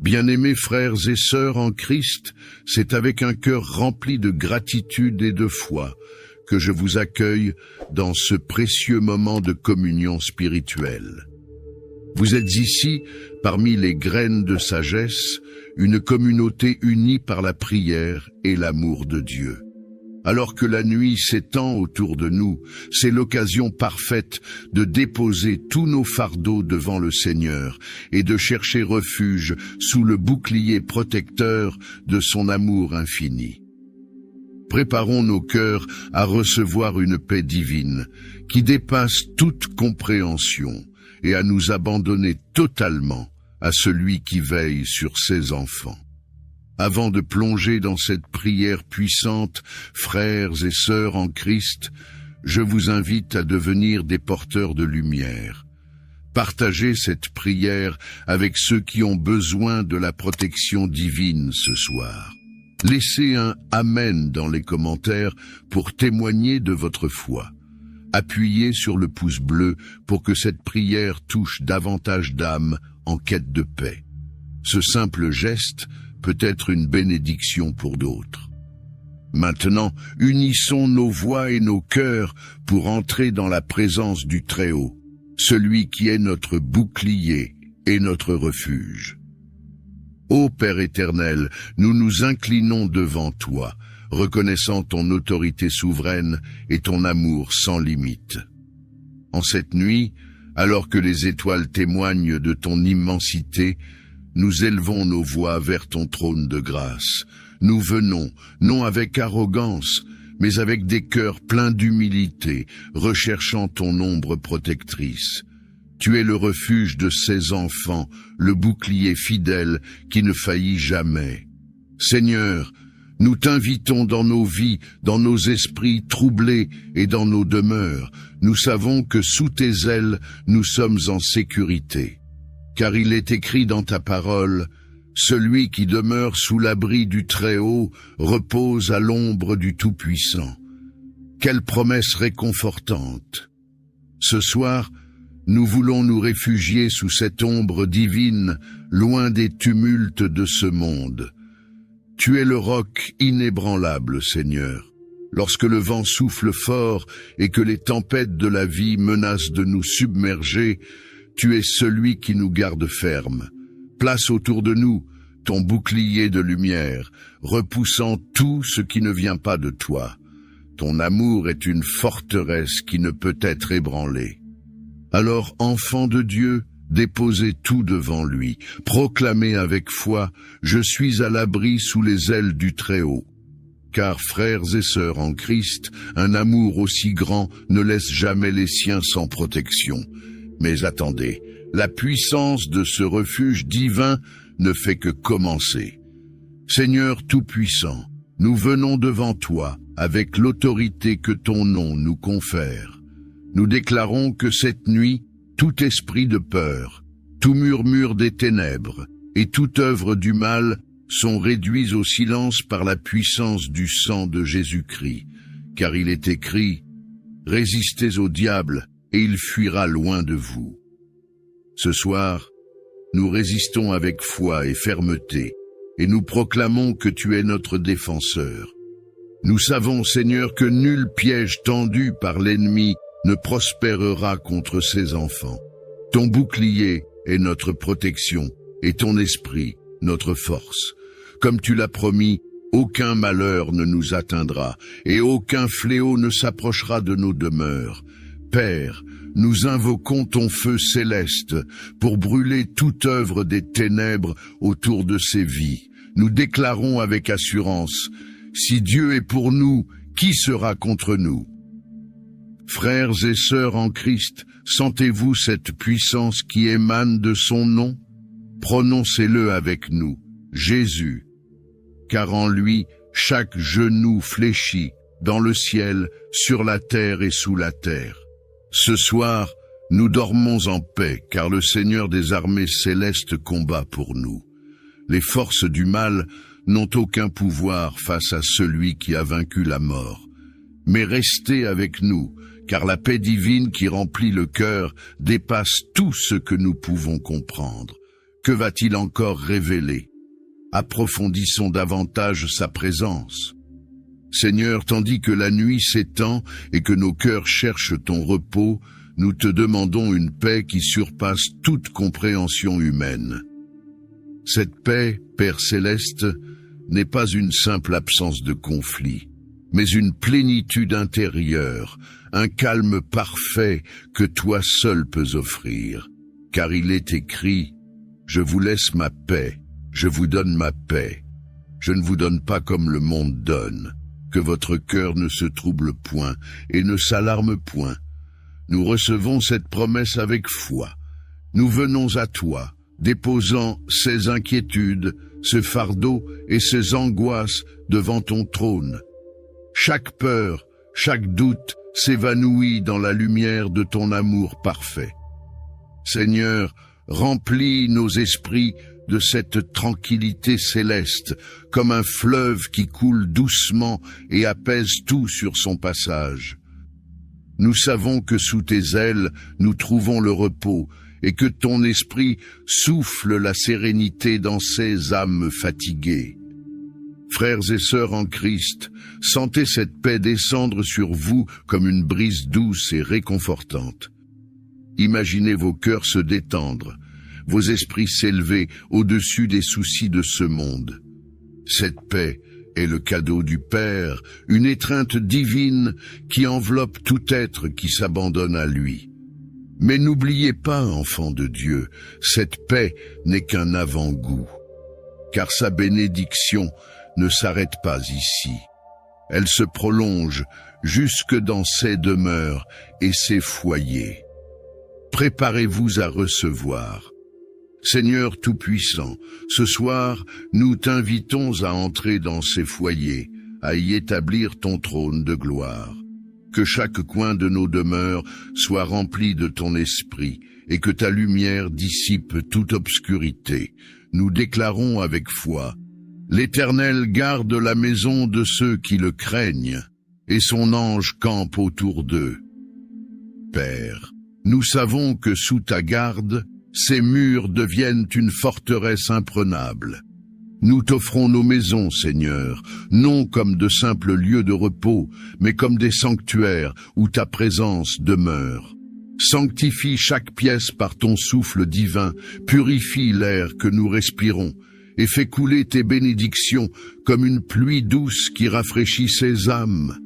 Bien-aimés frères et sœurs en Christ, c'est avec un cœur rempli de gratitude et de foi que je vous accueille dans ce précieux moment de communion spirituelle. Vous êtes ici, parmi les graines de sagesse, une communauté unie par la prière et l'amour de Dieu. Alors que la nuit s'étend autour de nous, c'est l'occasion parfaite de déposer tous nos fardeaux devant le Seigneur et de chercher refuge sous le bouclier protecteur de son amour infini. Préparons nos cœurs à recevoir une paix divine qui dépasse toute compréhension et à nous abandonner totalement à celui qui veille sur ses enfants. Avant de plonger dans cette prière puissante, frères et sœurs en Christ, je vous invite à devenir des porteurs de lumière. Partagez cette prière avec ceux qui ont besoin de la protection divine ce soir. Laissez un « Amen » dans les commentaires pour témoigner de votre foi. Appuyez sur le pouce bleu pour que cette prière touche davantage d'âmes en quête de paix. Ce simple geste peut être une bénédiction pour d'autres. Maintenant, unissons nos voix et nos cœurs pour entrer dans la présence du Très-Haut, celui qui est notre bouclier et notre refuge. Ô Père éternel, nous nous inclinons devant toi, reconnaissant ton autorité souveraine et ton amour sans limite. En cette nuit, alors que les étoiles témoignent de ton immensité, nous élevons nos voix vers ton trône de grâce. Nous venons, non avec arrogance, mais avec des cœurs pleins d'humilité, recherchant ton ombre protectrice. Tu es le refuge de ces enfants, le bouclier fidèle qui ne faillit jamais. Seigneur, nous t'invitons dans nos vies, dans nos esprits troublés et dans nos demeures. Nous savons que sous tes ailes, nous sommes en sécurité. Car il est écrit dans ta parole, « Celui qui demeure sous l'abri du Très-Haut repose à l'ombre du Tout-Puissant. » Quelle promesse réconfortante! Ce soir, nous voulons nous réfugier sous cette ombre divine, loin des tumultes de ce monde. Tu es le roc inébranlable, Seigneur. Lorsque le vent souffle fort et que les tempêtes de la vie menacent de nous submerger, tu es celui qui nous garde fermes. Place autour de nous ton bouclier de lumière, repoussant tout ce qui ne vient pas de toi. Ton amour est une forteresse qui ne peut être ébranlée. Alors, enfants de Dieu, déposez tout devant lui. Proclamez avec foi, « Je suis à l'abri sous les ailes du Très-Haut ». Car, frères et sœurs en Christ, un amour aussi grand ne laisse jamais les siens sans protection. Mais attendez, la puissance de ce refuge divin ne fait que commencer. Seigneur Tout-Puissant, nous venons devant toi avec l'autorité que ton nom nous confère. Nous déclarons que cette nuit, tout esprit de peur, tout murmure des ténèbres et toute œuvre du mal sont réduits au silence par la puissance du sang de Jésus-Christ. Car il est écrit, « Résistez au diable, et il fuira loin de vous. » Ce soir, nous résistons avec foi et fermeté, et nous proclamons que tu es notre défenseur. Nous savons, Seigneur, que nul piège tendu par l'ennemi ne prospérera contre ses enfants. Ton bouclier est notre protection, et ton esprit notre force. Comme tu l'as promis, aucun malheur ne nous atteindra, et aucun fléau ne s'approchera de nos demeures. Père, nous invoquons ton feu céleste pour brûler toute œuvre des ténèbres autour de ces vies. Nous déclarons avec assurance, « Si Dieu est pour nous, qui sera contre nous ?» Frères et sœurs en Christ, sentez-vous cette puissance qui émane de son nom? Prononcez-le avec nous, Jésus, car en lui, chaque genou fléchit, dans le ciel, sur la terre et sous la terre. Ce soir, nous dormons en paix, car le Seigneur des armées célestes combat pour nous. Les forces du mal n'ont aucun pouvoir face à celui qui a vaincu la mort. Mais restez avec nous, car la paix divine qui remplit le cœur dépasse tout ce que nous pouvons comprendre. Que va-t-il encore révéler? Approfondissons davantage sa présence. Seigneur, tandis que la nuit s'étend et que nos cœurs cherchent ton repos, nous te demandons une paix qui surpasse toute compréhension humaine. Cette paix, Père céleste, n'est pas une simple absence de conflit, mais une plénitude intérieure, un calme parfait que toi seul peux offrir. Car il est écrit: « Je vous laisse ma paix, je vous donne ma paix. Je ne vous donne pas comme le monde donne. Que votre cœur ne se trouble point et ne s'alarme point. » Nous recevons cette promesse avec foi. Nous venons à toi, déposant ces inquiétudes, ce fardeau et ces angoisses devant ton trône. Chaque peur, chaque doute s'évanouit dans la lumière de ton amour parfait. Seigneur, remplis nos esprits de cette tranquillité céleste, comme un fleuve qui coule doucement et apaise tout sur son passage. Nous savons que sous tes ailes, nous trouvons le repos, et que ton esprit souffle la sérénité dans ces âmes fatiguées. Frères et sœurs en Christ, sentez cette paix descendre sur vous comme une brise douce et réconfortante. Imaginez vos cœurs se détendre, vos esprits s'élever au-dessus des soucis de ce monde. Cette paix est le cadeau du Père, une étreinte divine qui enveloppe tout être qui s'abandonne à lui. Mais n'oubliez pas, enfants de Dieu, cette paix n'est qu'un avant-goût, car sa bénédiction ne s'arrête pas ici. Elle se prolonge jusque dans ses demeures et ses foyers. Préparez-vous à recevoir. Seigneur Tout-Puissant, ce soir, nous t'invitons à entrer dans ces foyers, à y établir ton trône de gloire. Que chaque coin de nos demeures soit rempli de ton esprit et que ta lumière dissipe toute obscurité. Nous déclarons avec foi: l'Éternel garde la maison de ceux qui le craignent, et son ange campe autour d'eux. Père, nous savons que sous ta garde, ces murs deviennent une forteresse imprenable. Nous t'offrons nos maisons, Seigneur, non comme de simples lieux de repos, mais comme des sanctuaires où ta présence demeure. Sanctifie chaque pièce par ton souffle divin, purifie l'air que nous respirons, et fais couler tes bénédictions comme une pluie douce qui rafraîchit ses âmes.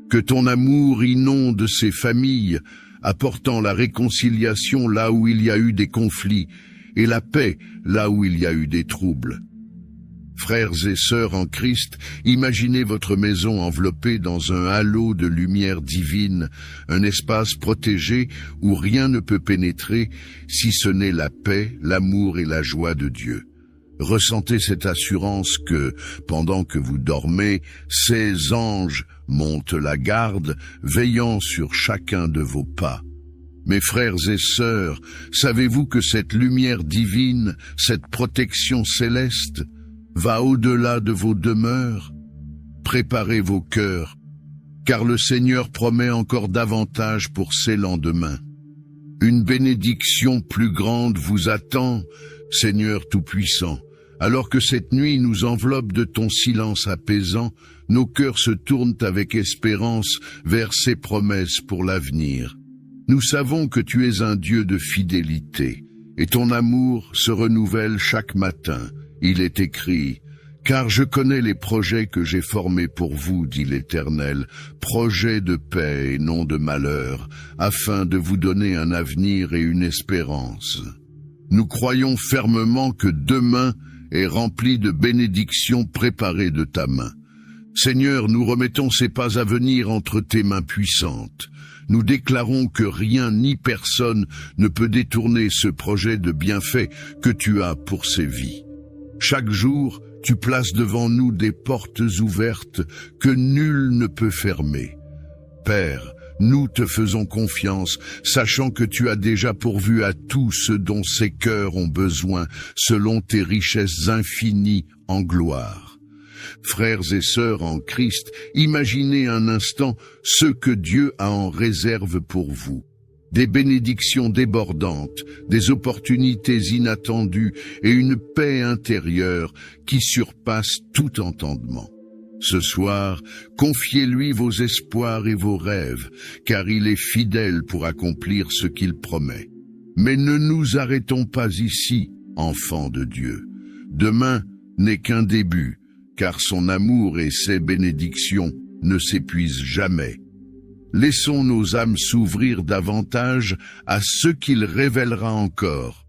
Que ton amour inonde ces familles, apportant la réconciliation là où il y a eu des conflits, et la paix là où il y a eu des troubles. Frères et sœurs en Christ, imaginez votre maison enveloppée dans un halo de lumière divine, un espace protégé où rien ne peut pénétrer si ce n'est la paix, l'amour et la joie de Dieu. Ressentez cette assurance que, pendant que vous dormez, ces anges montent la garde, veillant sur chacun de vos pas. Mes frères et sœurs, savez-vous que cette lumière divine, cette protection céleste, va au-delà de vos demeures? Préparez vos cœurs, car le Seigneur promet encore davantage pour ces lendemains. Une bénédiction plus grande vous attend, Seigneur Tout-Puissant. Alors que cette nuit nous enveloppe de ton silence apaisant, nos cœurs se tournent avec espérance vers ces promesses pour l'avenir. Nous savons que tu es un Dieu de fidélité, et ton amour se renouvelle chaque matin. Il est écrit: « Car je connais les projets que j'ai formés pour vous, dit l'Éternel, projets de paix et non de malheur, afin de vous donner un avenir et une espérance. » Nous croyons fermement que demain est rempli de bénédictions préparées de ta main. Seigneur, nous remettons ces pas à venir entre tes mains puissantes. Nous déclarons que rien ni personne ne peut détourner ce projet de bienfait que tu as pour ces vies. Chaque jour, tu places devant nous des portes ouvertes que nul ne peut fermer. Père, nous te faisons confiance, sachant que tu as déjà pourvu à tout ce dont ces cœurs ont besoin, selon tes richesses infinies en gloire. Frères et sœurs en Christ, imaginez un instant ce que Dieu a en réserve pour vous. des bénédictions débordantes, des opportunités inattendues et une paix intérieure qui surpasse tout entendement. Ce soir, confiez-lui vos espoirs et vos rêves, car il est fidèle pour accomplir ce qu'il promet. Mais ne nous arrêtons pas ici, enfants de Dieu. Demain n'est qu'un début, car son amour et ses bénédictions ne s'épuisent jamais. Laissons nos âmes s'ouvrir davantage à ce qu'il révélera encore.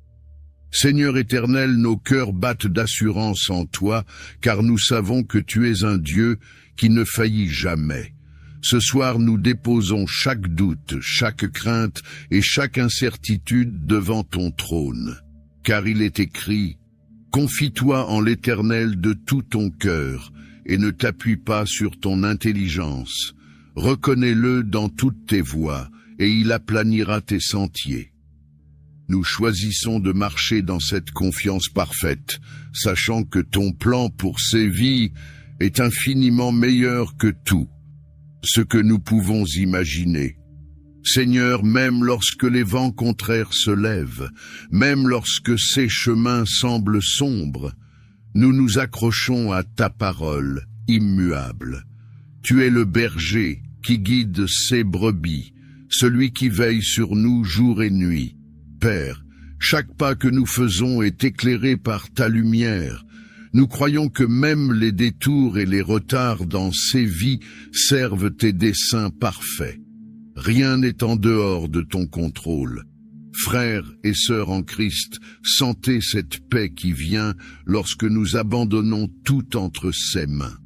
Seigneur éternel, nos cœurs battent d'assurance en toi, car nous savons que tu es un Dieu qui ne faillit jamais. Ce soir, nous déposons chaque doute, chaque crainte et chaque incertitude devant ton trône. Car il est écrit, « Confie-toi en l'Éternel de tout ton cœur, et ne t'appuie pas sur ton intelligence. Reconnais-le dans toutes tes voies, et il aplanira tes sentiers. » Nous choisissons de marcher dans cette confiance parfaite, sachant que ton plan pour ces vies est infiniment meilleur que tout ce que nous pouvons imaginer. Seigneur, même lorsque les vents contraires se lèvent, même lorsque ces chemins semblent sombres, nous nous accrochons à ta parole immuable. Tu es le berger qui guide ses brebis, celui qui veille sur nous jour et nuit. Père, chaque pas que nous faisons est éclairé par ta lumière. Nous croyons que même les détours et les retards dans ces vies servent tes desseins parfaits. Rien n'est en dehors de ton contrôle. Frères et sœurs en Christ, sentez cette paix qui vient lorsque nous abandonnons tout entre ses mains.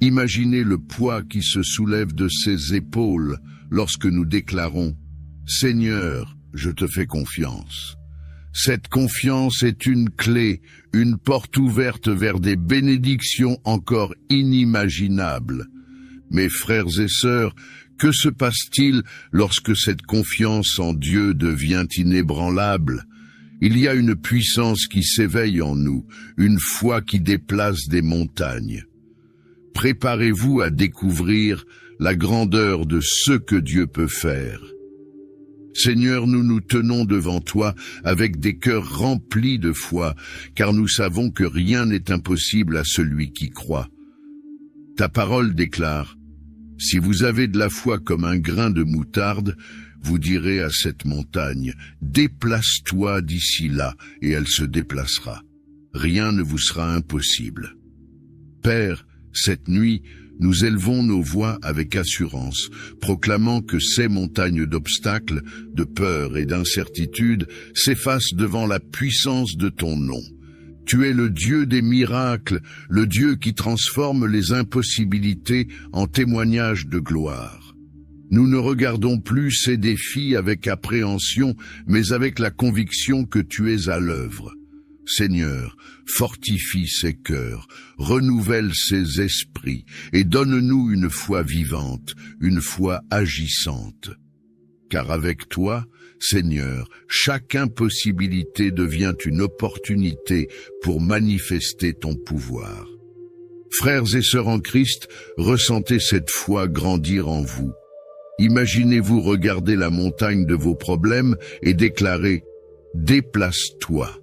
Imaginez le poids qui se soulève de ses épaules lorsque nous déclarons « Seigneur, je te fais confiance ». Cette confiance est une clé, une porte ouverte vers des bénédictions encore inimaginables. Mes frères et sœurs, que se passe-t-il lorsque cette confiance en Dieu devient inébranlable? Il y a une puissance qui s'éveille en nous, une foi qui déplace des montagnes. Préparez-vous à découvrir la grandeur de ce que Dieu peut faire. Seigneur, nous nous tenons devant toi avec des cœurs remplis de foi, car nous savons que rien n'est impossible à celui qui croit. Ta parole déclare, « Si vous avez de la foi comme un grain de moutarde, vous direz à cette montagne, « Déplace-toi d'ici là » et elle se déplacera. Rien ne vous sera impossible. Père, cette nuit, nous élevons nos voix avec assurance, proclamant que ces montagnes d'obstacles, de peur et d'incertitude s'effacent devant la puissance de ton nom. Tu es le Dieu des miracles, le Dieu qui transforme les impossibilités en témoignages de gloire. Nous ne regardons plus ces défis avec appréhension, mais avec la conviction que tu es à l'œuvre. Seigneur, fortifie ces cœurs, renouvelle ces esprits et donne-nous une foi vivante, une foi agissante. Car avec toi, Seigneur, chaque impossibilité devient une opportunité pour manifester ton pouvoir. Frères et sœurs en Christ, ressentez cette foi grandir en vous. Imaginez-vous regarder la montagne de vos problèmes et déclarer « Déplace-toi ».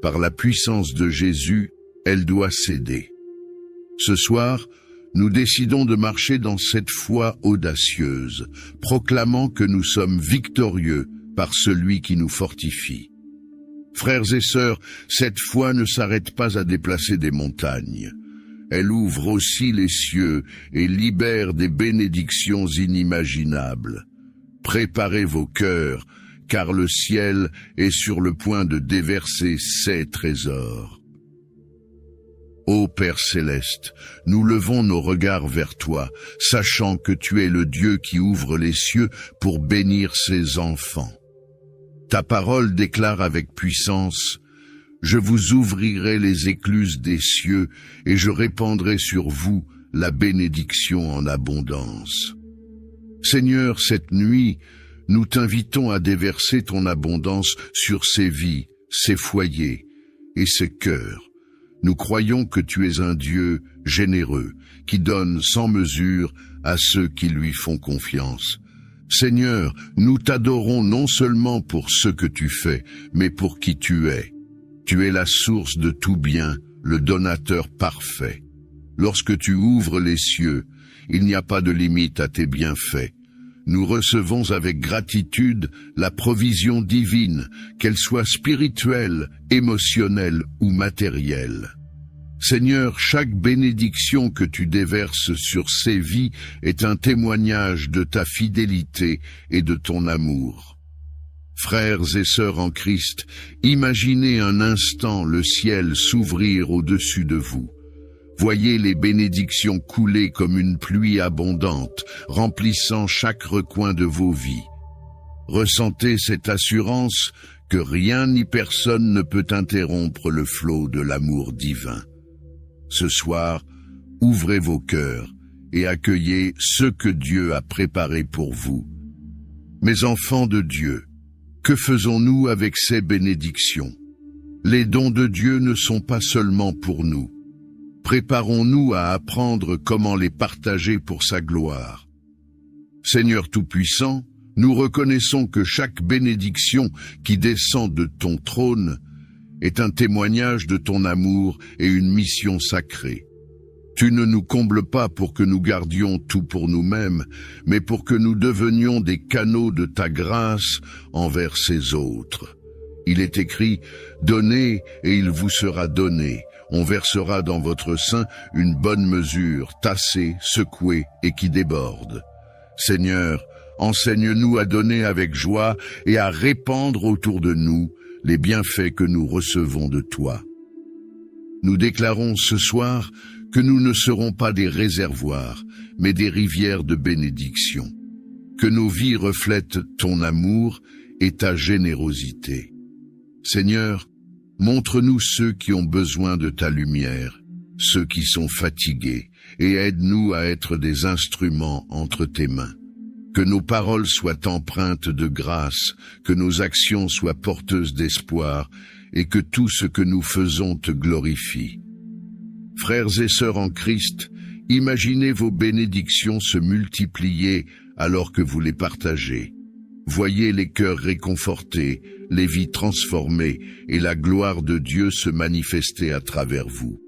Par la puissance de Jésus, elle doit céder. Ce soir, nous décidons de marcher dans cette foi audacieuse, proclamant que nous sommes victorieux par celui qui nous fortifie. Frères et sœurs, cette foi ne s'arrête pas à déplacer des montagnes. Elle ouvre aussi les cieux et libère des bénédictions inimaginables. Préparez vos cœurs, car le ciel est sur le point de déverser ses trésors. Ô Père céleste, nous levons nos regards vers toi, sachant que tu es le Dieu qui ouvre les cieux pour bénir ses enfants. Ta parole déclare avec puissance, « Je vous ouvrirai les écluses des cieux et je répandrai sur vous la bénédiction en abondance. » Seigneur, cette nuit, nous t'invitons à déverser ton abondance sur ces vies, ces foyers et ces cœurs. Nous croyons que tu es un Dieu généreux, qui donne sans mesure à ceux qui lui font confiance. Seigneur, nous t'adorons non seulement pour ce que tu fais, mais pour qui tu es. Tu es la source de tout bien, le donateur parfait. Lorsque tu ouvres les cieux, il n'y a pas de limite à tes bienfaits. Nous recevons avec gratitude la provision divine, qu'elle soit spirituelle, émotionnelle ou matérielle. Seigneur, chaque bénédiction que tu déverses sur ces vies est un témoignage de ta fidélité et de ton amour. Frères et sœurs en Christ, imaginez un instant le ciel s'ouvrir au-dessus de vous. Voyez les bénédictions couler comme une pluie abondante, remplissant chaque recoin de vos vies. Ressentez cette assurance que rien ni personne ne peut interrompre le flot de l'amour divin. Ce soir, ouvrez vos cœurs et accueillez ce que Dieu a préparé pour vous. Mes enfants de Dieu, que faisons-nous avec ces bénédictions? Les dons de Dieu ne sont pas seulement pour nous. Préparons-nous à apprendre comment les partager pour sa gloire. Seigneur Tout-Puissant, nous reconnaissons que chaque bénédiction qui descend de ton trône est un témoignage de ton amour et une mission sacrée. Tu ne nous combles pas pour que nous gardions tout pour nous-mêmes, mais pour que nous devenions des canaux de ta grâce envers ces autres. Il est écrit « Donnez et il vous sera donné. On versera dans votre sein une bonne mesure, tassée, secouée et qui déborde. » Seigneur, enseigne-nous à donner avec joie et à répandre autour de nous les bienfaits que nous recevons de toi. Nous déclarons ce soir que nous ne serons pas des réservoirs, mais des rivières de bénédiction. Que nos vies reflètent ton amour et ta générosité. Seigneur, montre-nous ceux qui ont besoin de ta lumière, ceux qui sont fatigués, et aide-nous à être des instruments entre tes mains. Que nos paroles soient empreintes de grâce, que nos actions soient porteuses d'espoir, et que tout ce que nous faisons te glorifie. Frères et sœurs en Christ, imaginez vos bénédictions se multiplier alors que vous les partagez. Voyez les cœurs réconfortés, les vies transformées et la gloire de Dieu se manifester à travers vous.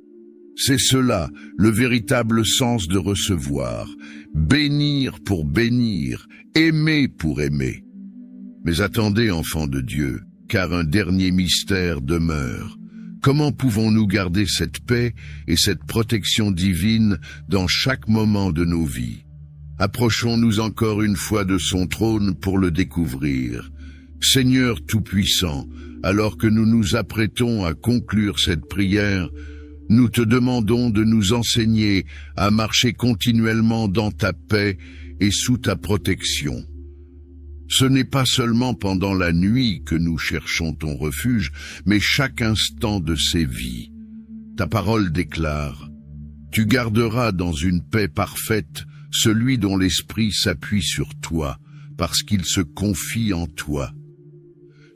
C'est cela, le véritable sens de recevoir. Bénir pour bénir, aimer pour aimer. Mais attendez, enfants de Dieu, car un dernier mystère demeure. Comment pouvons-nous garder cette paix et cette protection divine dans chaque moment de nos vies? Approchons-nous encore une fois de son trône pour le découvrir. Seigneur Tout-Puissant, alors que nous nous apprêtons à conclure cette prière, nous te demandons de nous enseigner à marcher continuellement dans ta paix et sous ta protection. Ce n'est pas seulement pendant la nuit que nous cherchons ton refuge, mais chaque instant de ces vies. Ta parole déclare « Tu garderas dans une paix parfaite celui dont l'esprit s'appuie sur toi, parce qu'il se confie en toi. »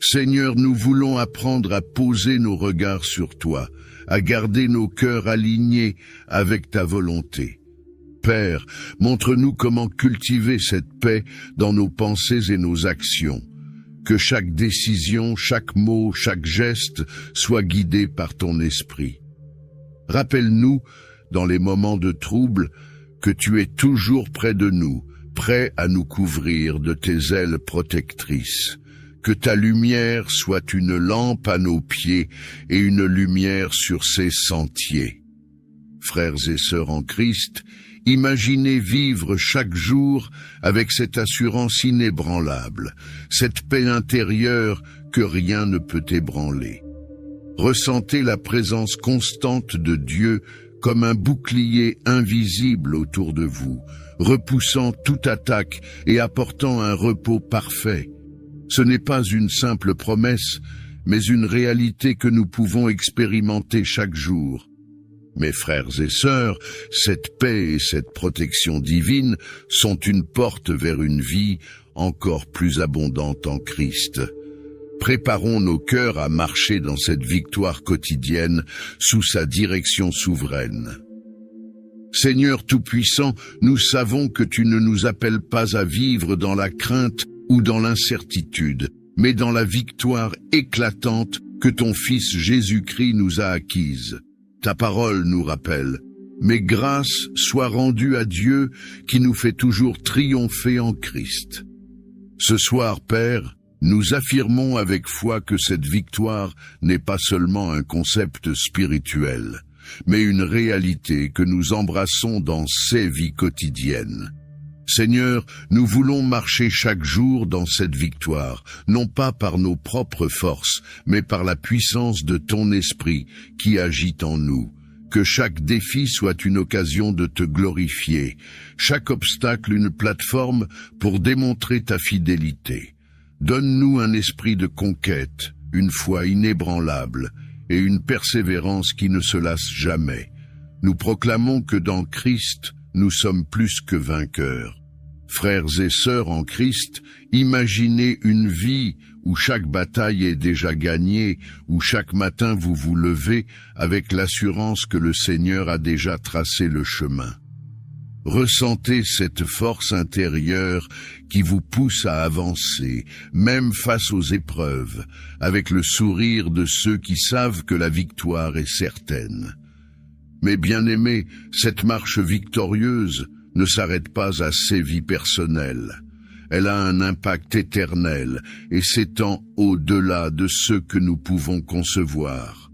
Seigneur, nous voulons apprendre à poser nos regards sur toi, à garder nos cœurs alignés avec ta volonté. Père, montre-nous comment cultiver cette paix dans nos pensées et nos actions. Que chaque décision, chaque mot, chaque geste soit guidé par ton esprit. Rappelle-nous, dans les moments de trouble, que tu es toujours près de nous, prêt à nous couvrir de tes ailes protectrices. Que ta lumière soit une lampe à nos pieds et une lumière sur ces sentiers. Frères et sœurs en Christ, imaginez vivre chaque jour avec cette assurance inébranlable, cette paix intérieure que rien ne peut ébranler. Ressentez la présence constante de Dieu comme un bouclier invisible autour de vous, repoussant toute attaque et apportant un repos parfait. Ce n'est pas une simple promesse, mais une réalité que nous pouvons expérimenter chaque jour. Mes frères et sœurs, cette paix et cette protection divine sont une porte vers une vie encore plus abondante en Christ. Préparons nos cœurs à marcher dans cette victoire quotidienne sous sa direction souveraine. Seigneur Tout-Puissant, nous savons que tu ne nous appelles pas à vivre dans la crainte ou dans l'incertitude, mais dans la victoire éclatante que ton Fils Jésus-Christ nous a acquise. Ta parole nous rappelle: mais grâce soit rendue à Dieu qui nous fait toujours triompher en Christ. Ce soir, Père, nous affirmons avec foi que cette victoire n'est pas seulement un concept spirituel, mais une réalité que nous embrassons dans ces vies quotidiennes. Seigneur, nous voulons marcher chaque jour dans cette victoire, non pas par nos propres forces, mais par la puissance de ton esprit qui agit en nous. Que chaque défi soit une occasion de te glorifier, chaque obstacle une plateforme pour démontrer ta fidélité. Donne-nous un esprit de conquête, une foi inébranlable et une persévérance qui ne se lasse jamais. Nous proclamons que dans Christ, nous sommes plus que vainqueurs. Frères et sœurs en Christ, imaginez une vie où chaque bataille est déjà gagnée, où chaque matin vous vous levez avec l'assurance que le Seigneur a déjà tracé le chemin. Ressentez cette force intérieure qui vous pousse à avancer, même face aux épreuves, avec le sourire de ceux qui savent que la victoire est certaine. Mais bien-aimés, cette marche victorieuse ne s'arrête pas à ces vies personnelles. Elle a un impact éternel et s'étend au-delà de ce que nous pouvons concevoir.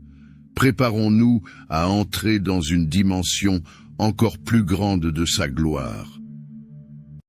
Préparons-nous à entrer dans une dimension encore plus grande de sa gloire.